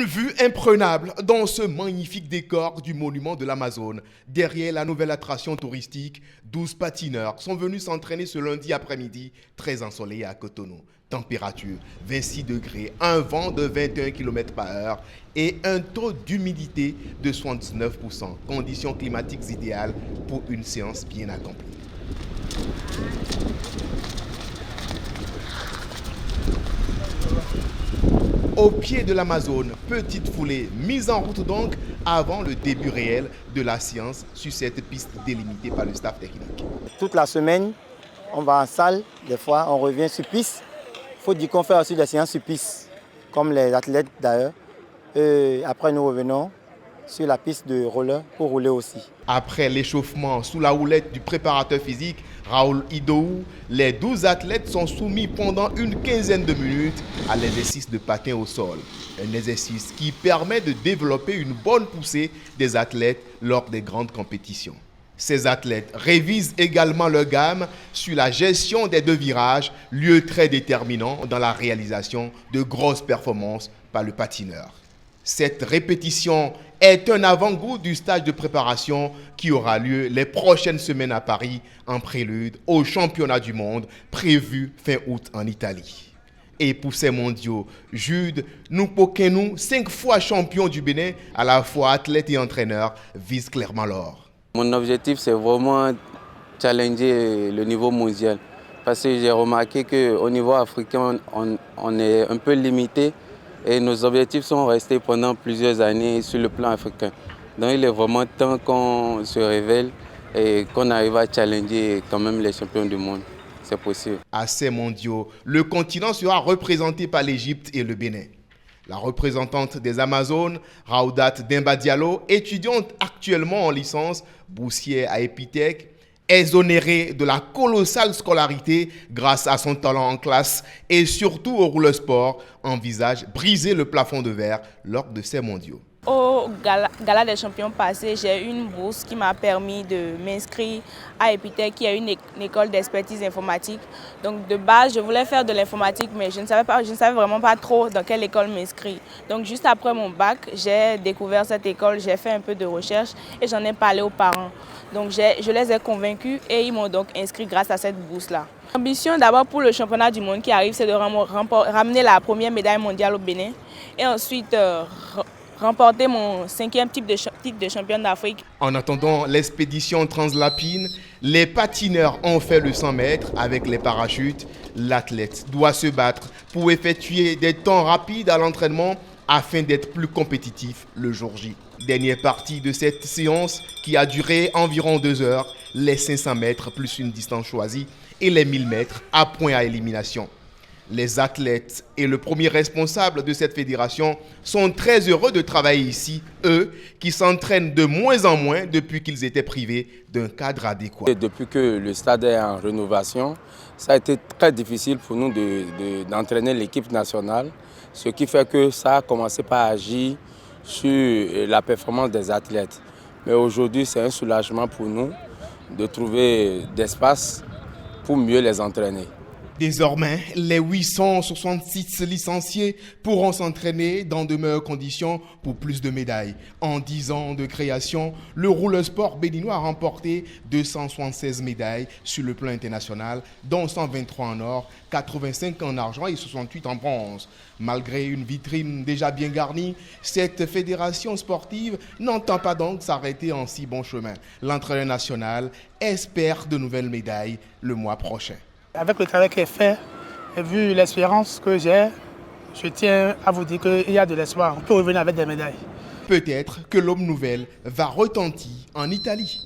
Vue imprenable dans ce magnifique décor du monument de l'Amazone. Derrière la nouvelle attraction touristique, 12 patineurs sont venus s'entraîner ce lundi après-midi, très ensoleillé à Cotonou. Température 26 degrés, un vent de 21 km/h et un taux d'humidité de 79%. Conditions climatiques idéales pour une séance bien accomplie. Au pied de l'Amazone, petite foulée mise en route donc avant le début réel de la séance sur cette piste délimitée par le staff technique. Toute la semaine, on va en salle, des fois on revient sur piste. Il faut dire qu'on fait aussi des séances sur piste, comme les athlètes d'ailleurs. Et après nous revenons sur la piste de roller pour rouler aussi. Après l'échauffement sous la houlette du préparateur physique Raoul Idou, les 12 athlètes sont soumis pendant une quinzaine de minutes à l'exercice de patin au sol. Un exercice qui permet de développer une bonne poussée des athlètes lors des grandes compétitions. Ces athlètes révisent également leur gamme sur la gestion des deux virages, lieu très déterminant dans la réalisation de grosses performances par le patineur. Cette répétition est un avant-goût du stage de préparation qui aura lieu les prochaines semaines à Paris en prélude au championnat du monde prévu fin août en Italie. Et pour ces mondiaux, Jude Nupokenu, 5 fois champion du Bénin, à la fois athlète et entraîneur, vise clairement l'or. Mon objectif, c'est vraiment challenger le niveau mondial. Parce que j'ai remarqué qu'au niveau africain, on est un peu limité. Et nos objectifs sont restés pendant plusieurs années sur le plan africain. Donc il est vraiment temps qu'on se révèle et qu'on arrive à challenger quand même les champions du monde. C'est possible. À ces mondiaux, le continent sera représenté par l'Égypte et le Bénin. La représentante des Amazones, Raoudat Demba Diallo, étudiante actuellement en licence, boursière à Epitech, exonérée de la colossale scolarité grâce à son talent en classe et surtout au roller sport, envisage briser le plafond de verre lors de ces mondiaux. Au gala des champions passés, j'ai eu une bourse qui m'a permis de m'inscrire à Epitech, qui est une école d'expertise informatique. Donc de base, je voulais faire de l'informatique, mais je ne savais vraiment pas trop dans quelle école m'inscrire. Donc juste après mon bac, j'ai découvert cette école, j'ai fait un peu de recherche et j'en ai parlé aux parents. Donc je les ai convaincus et ils m'ont donc inscrit grâce à cette bourse-là. L'ambition d'abord pour le championnat du monde qui arrive, c'est de ramener la première médaille mondiale au Bénin et ensuite remporter mon 5e titre de champion d'Afrique. En attendant l'expédition transalpine, les patineurs ont fait le 100 mètres avec les parachutes. L'athlète doit se battre pour effectuer des temps rapides à l'entraînement afin d'être plus compétitif le jour J. Dernière partie de cette séance qui a duré environ 2 heures, les 500 mètres plus une distance choisie et les 1000 mètres à points à élimination. Les athlètes et le premier responsable de cette fédération sont très heureux de travailler ici, eux qui s'entraînent de moins en moins depuis qu'ils étaient privés d'un cadre adéquat. Depuis que le stade est en rénovation, ça a été très difficile pour nous d'entraîner l'équipe nationale, ce qui fait que ça a commencé par agir sur la performance des athlètes. Mais aujourd'hui, c'est un soulagement pour nous de trouver d'espace pour mieux les entraîner. Désormais, les 866 licenciés pourront s'entraîner dans de meilleures conditions pour plus de médailles. En 10 ans de création, le roller sport béninois a remporté 276 médailles sur le plan international, dont 123 en or, 85 en argent et 68 en bronze. Malgré une vitrine déjà bien garnie, cette fédération sportive n'entend pas donc s'arrêter en si bon chemin. L'entraîneur national espère de nouvelles médailles le mois prochain. Avec le travail qui est fait et vu l'expérience que j'ai, je tiens à vous dire qu'il y a de l'espoir. On peut revenir avec des médailles. Peut-être que l'aube nouvelle va retentir en Italie.